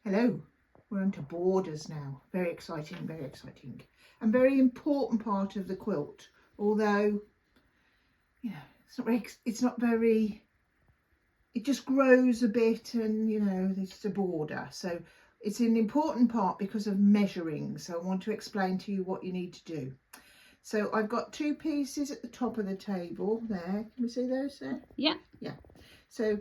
Hello, we're on to borders now. Very exciting, and very important part of the quilt. Although, you know, it's not very, it just grows a bit, and you know, it's a border. So it's an important part because of measuring. So I want to explain to you what you need to do. So I've got two pieces at the top of the table there. Can we see those there? Yeah. Yeah. So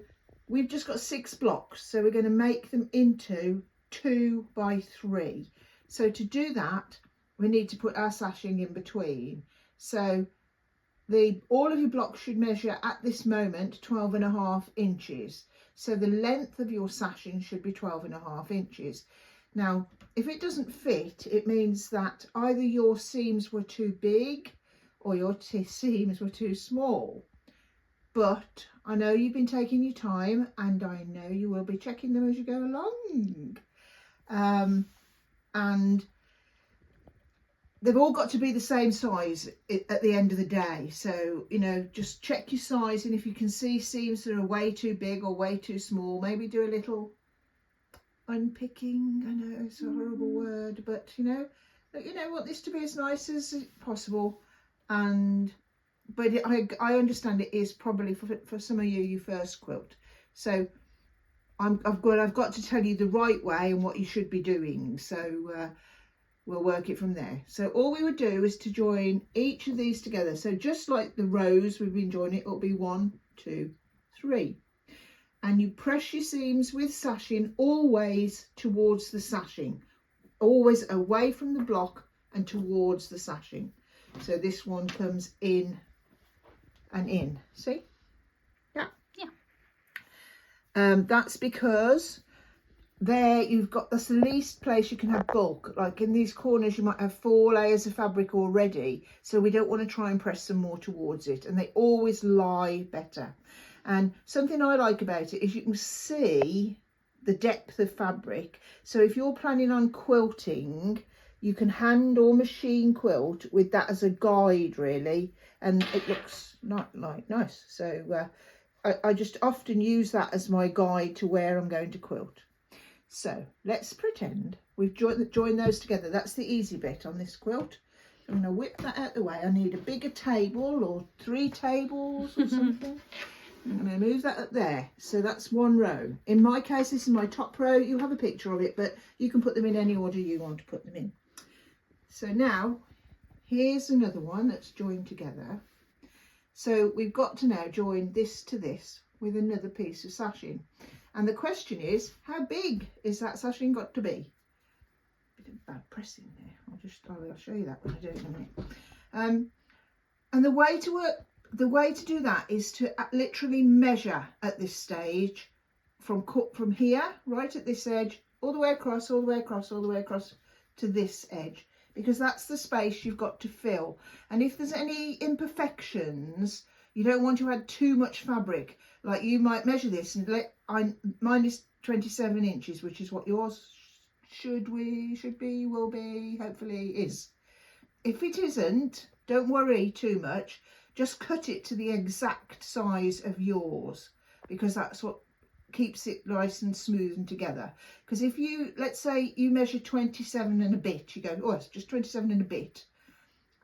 we've just got 6 blocks, so we're going to make them into 2 by 3. So to do that, we need to put our sashing in between. So all of your blocks should measure at this moment 12.5 inches. So the length of your sashing should be 12.5 inches. Now, if it doesn't fit, it means that either your seams were too big or your seams were too small. But I know you've been taking your time, and I know you will be checking them as you go along. And they've all got to be the same size at the end of the day. So, you know, just check your size, and if you can see seams that are way too big or way too small, maybe do a little unpicking. I know it's a horrible word, but you know, want this to be as nice as possible. But I understand it is probably for some of you your first quilt, so I've got to tell you the right way and what you should be doing. So we'll work it from there. So all we would do is to join each of these together. So just like the rows we've been joining, it'll be 1, 2, 3, and you press your seams with sashing always towards the sashing, always away from the block and towards the sashing. So this one comes in and in, see? Yeah. That's because there you've got, that's the least place you can have bulk. Like in these corners you might have 4 layers of fabric already, so we don't want to try and press some more towards it, and they always lie better. And something I like about it is you can see the depth of fabric. So if you're planning on quilting, you can hand or machine quilt with that as a guide, really, and it looks not like nice. So I just often use that as my guide to where I'm going to quilt. So let's pretend we've joined those together. That's the easy bit on this quilt. I'm going to whip that out the way. I need a bigger table or 3 tables or something. I'm going to move that up there. So that's 1 row. In my case, this is my top row. You have a picture of it, but you can put them in any order you want to put them in. So now here's another one that's joined together. So we've got to now join this to this with another piece of sashing. And the question is, how big is that sashing got to be? Bit of bad pressing there. I'll show you that when I do it in a minute. And the way to do that is to literally measure at this stage from here, right at this edge, all the way across, all the way across, all the way across to this edge, because that's the space you've got to fill. And if there's any imperfections, you don't want to add too much fabric. Like you might measure this and mine is 27 inches, which is what yours should be, will be, hopefully is. If it isn't, don't worry too much. Just cut it to the exact size of yours, because that's what keeps it nice and smooth and together. Because if you, let's say you measure 27 and a bit, you go, oh, it's just 27 and a bit,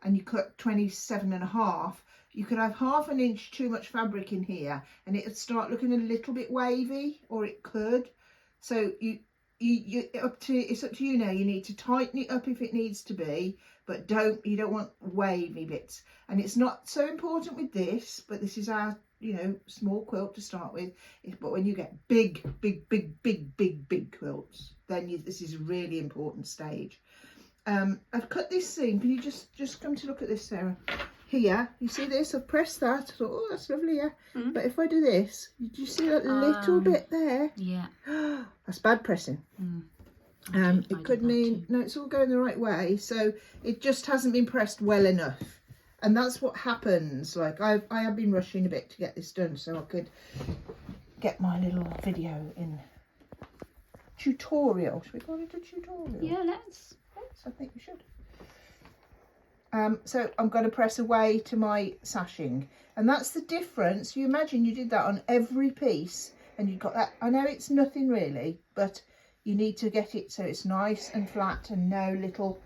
and you cut 27.5, you could have 1/2 inch too much fabric in here and it would start looking a little bit wavy, or it could. So it's up to you now. You need to tighten it up if it needs to be, but you don't want wavy bits. And it's not so important with this, but this is our, you know, small quilt to start with. But when you get big quilts, then this is a really important stage. I've cut this seam. Can you just come to look at this, Sarah? Here, you see this? I've pressed that. I thought, oh, that's lovely, yeah. But if I do this, do you see that little bit there? Yeah. That's bad pressing. It could mean, no, it's all going the right way. So it just hasn't been pressed well enough. And that's what happens. Like I have been rushing a bit to get this done so I could get my little video in. Tutorial. Should we call it a tutorial? Yeah, let's. I think we should. So I'm going to press away to my sashing, and that's the difference. You imagine you did that on every piece and you've got that. I know it's nothing really, but you need to get it so it's nice and flat and no little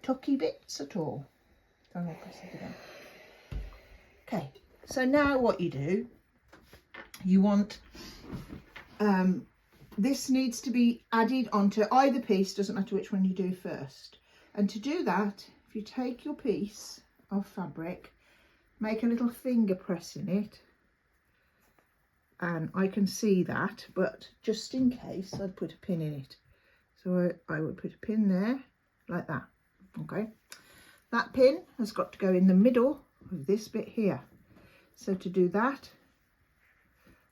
tucky bits at all. So I'm going to press it again. Okay, so now what you do, you want, this needs to be added onto either piece, doesn't matter which one you do first. And to do that, if you take your piece of fabric, make a little finger press in it, and I can see that, but just in case, I'd put a pin in it. So I would put a pin there, like that, okay? That pin has got to go in the middle of this bit here. So to do that,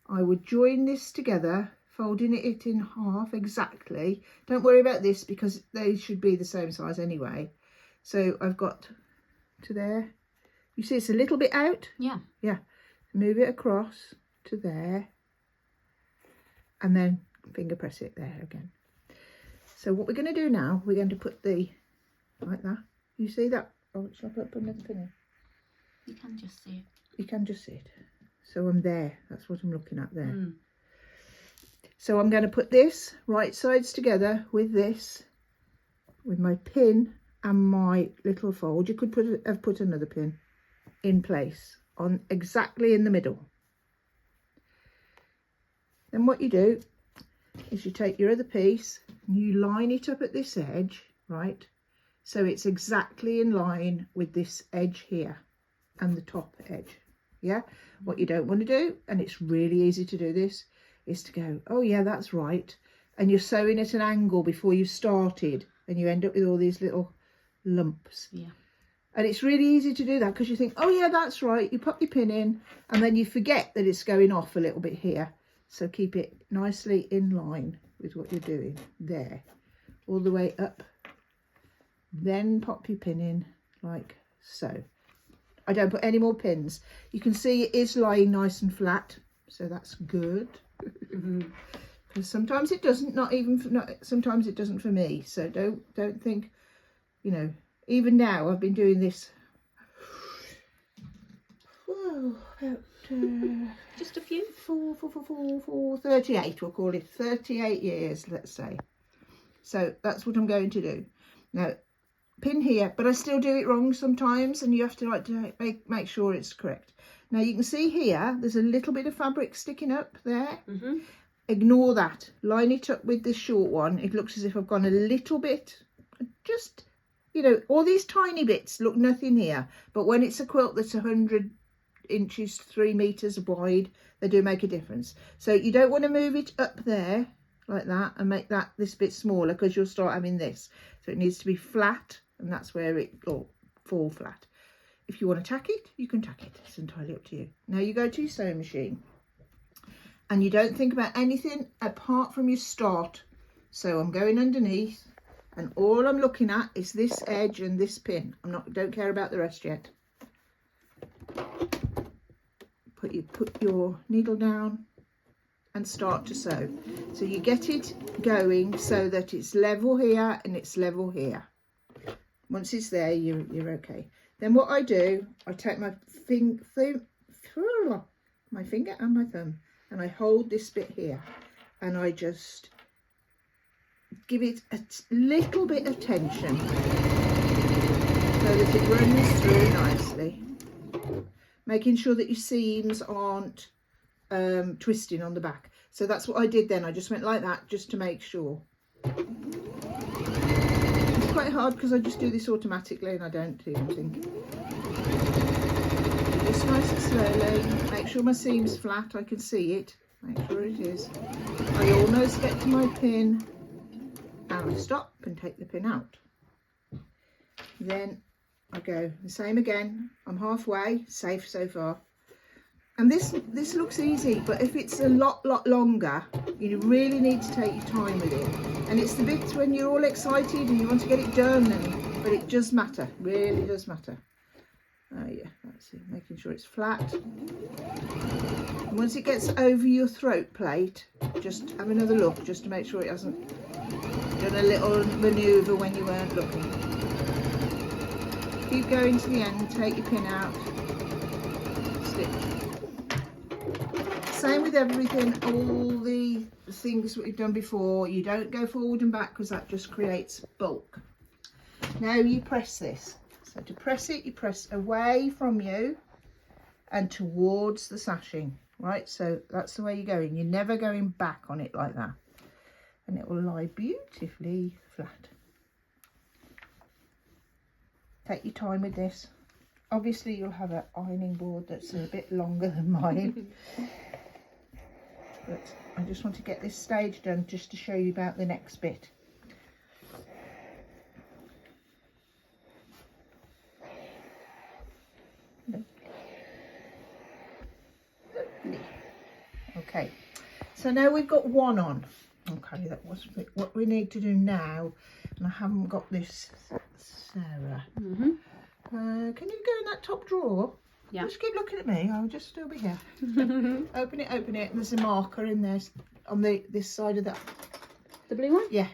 I would join this together, folding it in half exactly. Don't worry about this because they should be the same size anyway. So I've got to there. You see it's a little bit out? Yeah. Yeah. Move it across to there. And then finger press it there again. So what we're going to do now, we're going to put the, like that. You see that? Oh, shall I put another pin in? You can just see it. You can just see it. So I'm there. That's what I'm looking at there. Mm. So I'm going to put this right sides together with this, with my pin and my little fold. You could have put another pin in place on exactly in the middle. Then what you do is you take your other piece and you line it up at this edge, right? So it's exactly in line with this edge here and the top edge. Yeah. What you don't want to do, and it's really easy to do this, is to go, oh yeah, that's right. And you're sewing at an angle before you started and you end up with all these little lumps. Yeah. And it's really easy to do that because you think, oh yeah, that's right. You pop your pin in and then you forget that it's going off a little bit here. So keep it nicely in line with what you're doing there, all the way up. Then pop your pin in like so. I don't put any more pins. You can see it is lying nice and flat, so that's good. Because sometimes it doesn't, sometimes it doesn't for me. So don't think, you know, even now I've been doing this, whoa, about Just a few. 38, we'll call it 38 years, let's say. So that's what I'm going to do. Now, pin here, but I still do it wrong sometimes, and you have to like to make sure it's correct. Now you can see here, there's a little bit of fabric sticking up there. Ignore that. Line it up with this short one. It looks as if I've gone a little bit, just, you know, all these tiny bits look nothing here, but when it's a quilt that's 100 inches, 3 meters wide, they do make a difference. So you don't want to move it up there like that and make that this bit smaller, because you'll start having this. So it needs to be flat, and that's where it will fall flat. If you want to tack it, you can tack it. It's entirely up to you. Now you go to your sewing machine and you don't think about anything apart from your start. So I'm going underneath and all I'm looking at is this edge and this pin. Don't care about the rest yet. Put your needle down and start to sew. So you get it going so that it's level here and it's level here. Once it's there, you're okay. Then what I do, I take my finger and my thumb and I hold this bit here and I just give it a little bit of tension so that it runs through nicely, making sure that your seams aren't twisting on the back. So that's what I did then. I just went like that just to make sure. It's quite hard because I just do this automatically and I don't even think. Just nice and slowly. Make sure my seam's flat. I can see it. Make sure it is. I almost get to my pin and I stop and take the pin out. Then I go the same again. I'm halfway, safe so far. And this looks easy, but if it's a lot longer, you really need to take your time with it. And it's the bits when you're all excited and you want to get it done, but it does matter, really does matter. Oh yeah, that's it, making sure it's flat. And once it gets over your throat plate, just have another look, just to make sure it hasn't done a little manoeuvre when you weren't looking. Keep going to the end, take your pin out, stitch. same with everything, all the things that we've done before. You don't go forward and back because that just creates bulk. Now you press this. So to press it, you press away from you and towards the sashing, right? So that's the way you're going. You're never going back on it like that. And it will lie beautifully flat. Take your time with this. Obviously you'll have an ironing board that's a bit longer than mine. But I just want to get this stage done just to show you about the next bit. Okay, so now we've got one on. Okay, that was what we need to do now, and I haven't got this, Sarah. Can you go in that top drawer? Yeah. Just keep looking at me. I'll just still be here. Open it, and there's a marker in there on this side of that. The blue one? Yeah.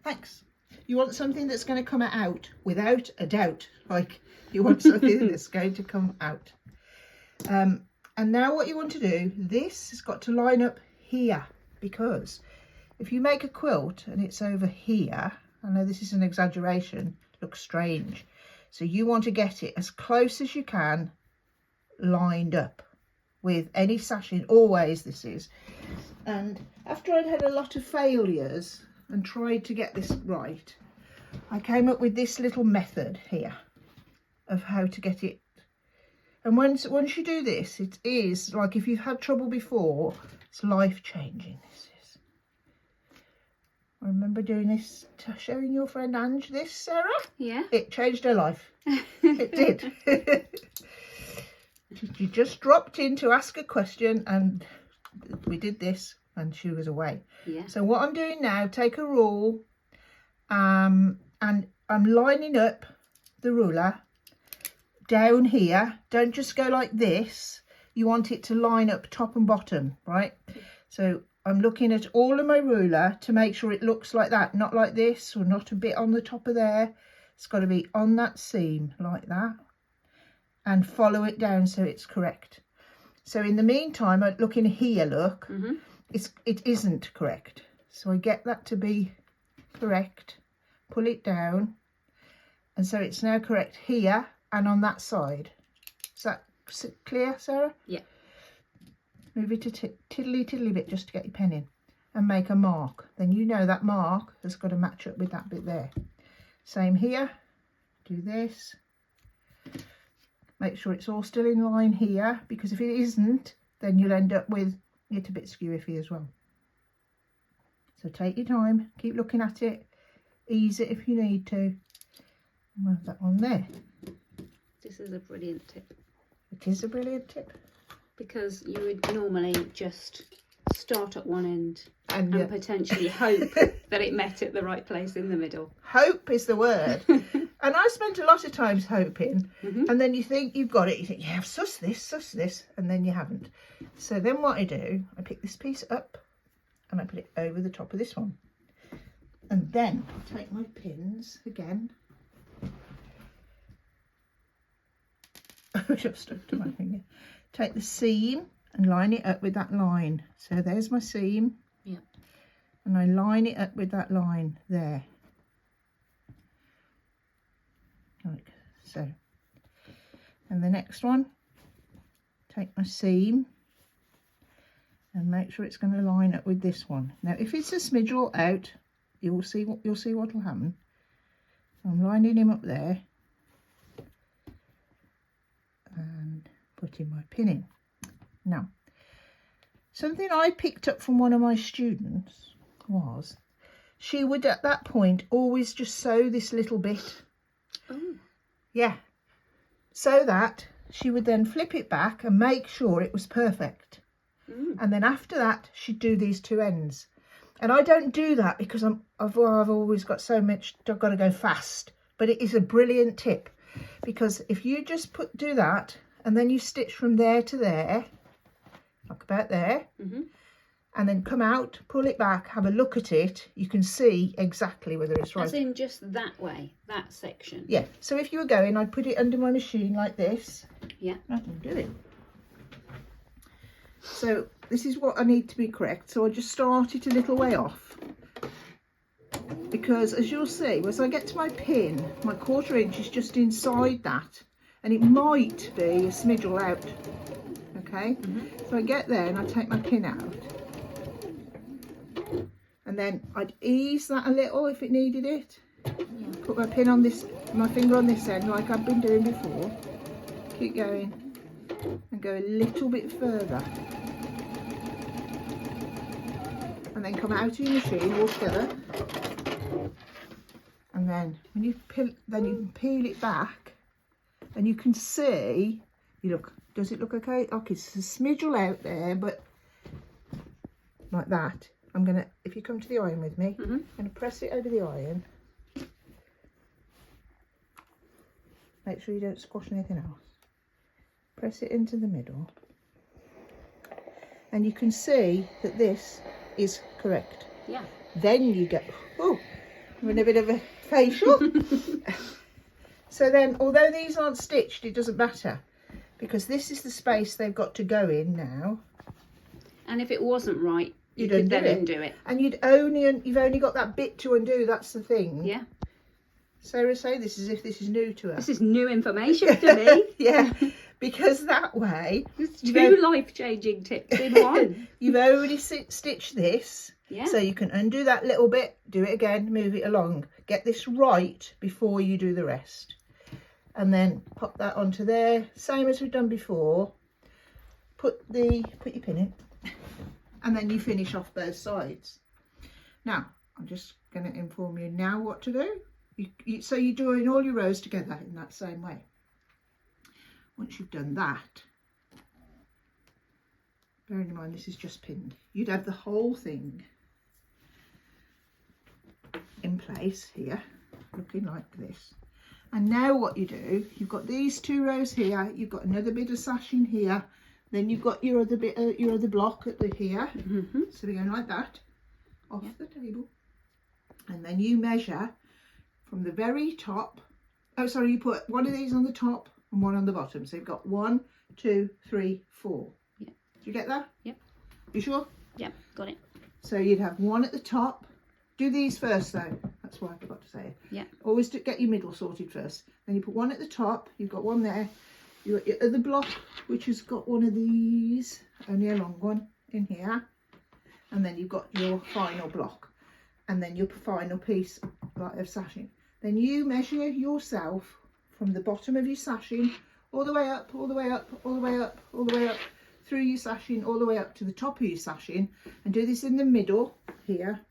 Thanks. You want something that's going to come out without a doubt. Like, you want something that's going to come out. And now what you want to do, this has got to line up here, because if you make a quilt and it's over here, I know this is an exaggeration, looks strange. So you want to get it as close as you can lined up with any sashing, always this is. And after I'd had a lot of failures and tried to get this right, I came up with this little method here of how to get it. And once you do this, it is like, if you've had trouble before, it's life-changing. This is. I remember doing this, showing your friend Ange this, Sarah. Yeah. It changed her life. It did. She just dropped in to ask a question, and we did this, and she was away. Yeah. So what I'm doing now, take a rule, and I'm lining up the ruler down here. Don't just go like this. You want it to line up top and bottom, right? So I'm looking at all of my ruler to make sure it looks like that, not like this, or not a bit on the top of there. It's got to be on that seam like that, and follow it down so it's correct. So in the meantime, I'm looking here, look, it isn't correct. So I get that to be correct, pull it down, and so it's now correct here and on that side. Is that clear, Sarah? Yeah. Move it a tiddly bit just to get your pen in, and make a mark. Then you know that mark has got to match up with that bit there. Same here. Do this. Make sure it's all still in line here, because if it isn't, then you'll end up with it a bit skewy as well. So take your time, keep looking at it, ease it if you need to. Move that on there. This is a brilliant tip. It is a brilliant tip. Because you would normally just start at one end and yeah. potentially hope that it met at the right place in the middle. Hope is the word. And I spent a lot of times hoping, and then you think you've got it, you think, yeah, I've sussed this, and then you haven't. So then what I do, I pick this piece up and I put it over the top of this one. And then I take my pins again. I've stuck to my finger. Take the seam and line it up with that line. So there's my seam. Yep. And I line it up with that line there. Like so. And the next one, take my seam and make sure it's going to line up with this one. Now if it's a smidge all out, you'll see what will happen. So I'm lining him up there and putting my pin in. Now, something I picked up from one of my students was she would at that point always just sew this little bit. Oh. Yeah. So that she would then flip it back and make sure it was perfect. And then after that, she'd do these two ends. And I don't do that because I've always got so much, I've got to go fast. But it is a brilliant tip, because if you just do that and then you stitch from there to there, like about there, and then come out, pull it back, have a look at it, you can see exactly whether it's right. As in just that way, that section. Yeah. So if you were going, I'd put it under my machine like this. Yeah. I can do it. So this is what I need to be correct. So I just start it a little way off, because as you'll see, as I get to my pin, my 1/4 inch is just inside that, and it might be a smidgel out. Okay, so I get there and I take my pin out, and then I'd ease that a little if it needed it. Put my pin on this, my finger on this end, like I've been doing before. Keep going and go a little bit further, and then come out of your machine all together. And then when you peel, then you can peel it back, and you can see. You look. Does it look okay? Okay, it's a smidgel out there, but like that. I'm gonna. If you come to the iron with me, I'm gonna press it over the iron. Make sure you don't squash anything else. Press it into the middle, and you can see that this is correct. Yeah. Then you go, oh, I'm in a bit of a facial. So then, although these aren't stitched, it doesn't matter, because this is the space they've got to go in now. And if it wasn't right, you You'd could then undo undo it. And you've only got that bit to undo. That's the thing. Yeah. Sarah, say this as if this is new to her. This is new information to me. Yeah, because that way It's 2 life-changing tips in one. you've already stitched this. Yeah. So you can undo that little bit, do it again, move it along. Get this right before you do the rest. And then pop that onto there, same as we've done before. Put your pin in, and then you finish off both sides. Now, I'm just going to inform you now what to do. So you're doing all your rows together in that same way. Once you've done that, bearing in mind this is just pinned, you'd have the whole thing in place here, looking like this. And now what you do, you've got these 2 rows here, you've got another bit of sashing here, then you've got your other bit, your other block at the here. So we're going like that, off the table, and then you measure from the very top. Oh, sorry, you put one of these on the top and one on the bottom. So you've got 1, 2, 3, 4. Yeah. Do you get that? Yep. You sure? Yep, got it. So you'd have one at the top. Do these first though. That's why I forgot to say it. Yeah. Always get your middle sorted first. Then you put one at the top. You've got one there. You got your other block, which has got one of these, only a long one in here. And then you've got your final block. And then your final piece of sashing. Then you measure yourself from the bottom of your sashing all the way up, all the way up, all the way up, all the way up, through your sashing, all the way up to the top of your sashing, and do this in the middle here.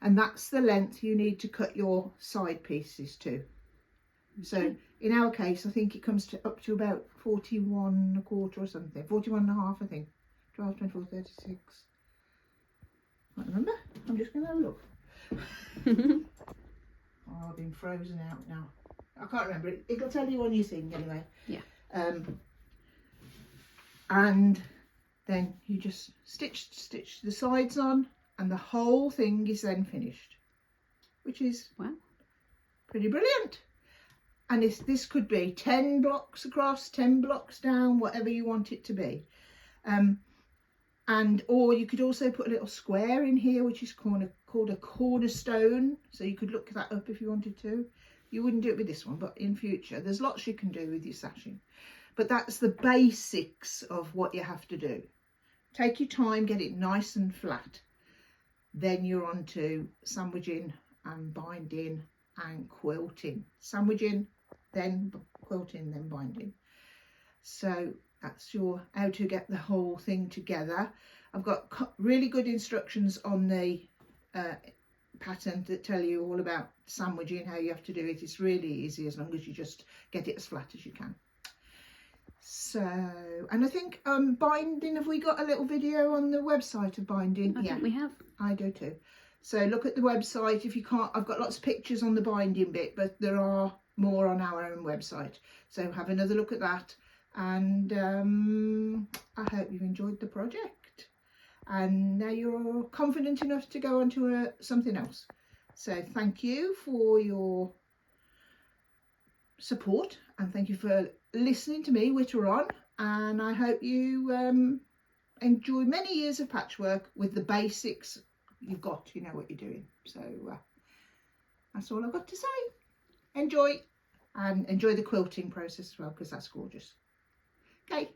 And that's the length you need to cut your side pieces to. So in our case, I think it comes to up to about 41 1/4 or something, 41 1/2, I think. 12, 24, 36. I can't remember. I'm just going to have a look. Oh, I've been frozen out now. I can't remember. It'll tell you on your thing anyway. Yeah. And then you just stitch the sides on, and the whole thing is then finished, which is pretty brilliant. And this could be 10 blocks across, 10 blocks down, whatever you want it to be. Or you could also put a little square in here, which is called a cornerstone. So you could look that up if you wanted to. You wouldn't do it with this one, but in future, there's lots you can do with your sashing. But that's the basics of what you have to do. Take your time, get it nice and flat. Then you're on to sandwiching and binding and quilting. Sandwiching, then quilting, then binding. So that's your how to get the whole thing together. I've got really good instructions on the pattern that tell you all about sandwiching, how you have to do it. It's really easy as long as you just get it as flat as you can. So, and I think binding, have we got a little video on the website of binding? I think we have. I do too. So look at the website. If you can't, I've got lots of pictures on the binding bit, but there are more on our own website. So have another look at that. And I hope you've enjoyed the project. And now you're confident enough to go on to something else. So thank you for your support, and thank you for listening to me witter on, and I hope you enjoy many years of patchwork with the basics you've got. You know what you're doing. So that's all I've got to say. Enjoy, and enjoy the quilting process as well, because that's gorgeous. Okay.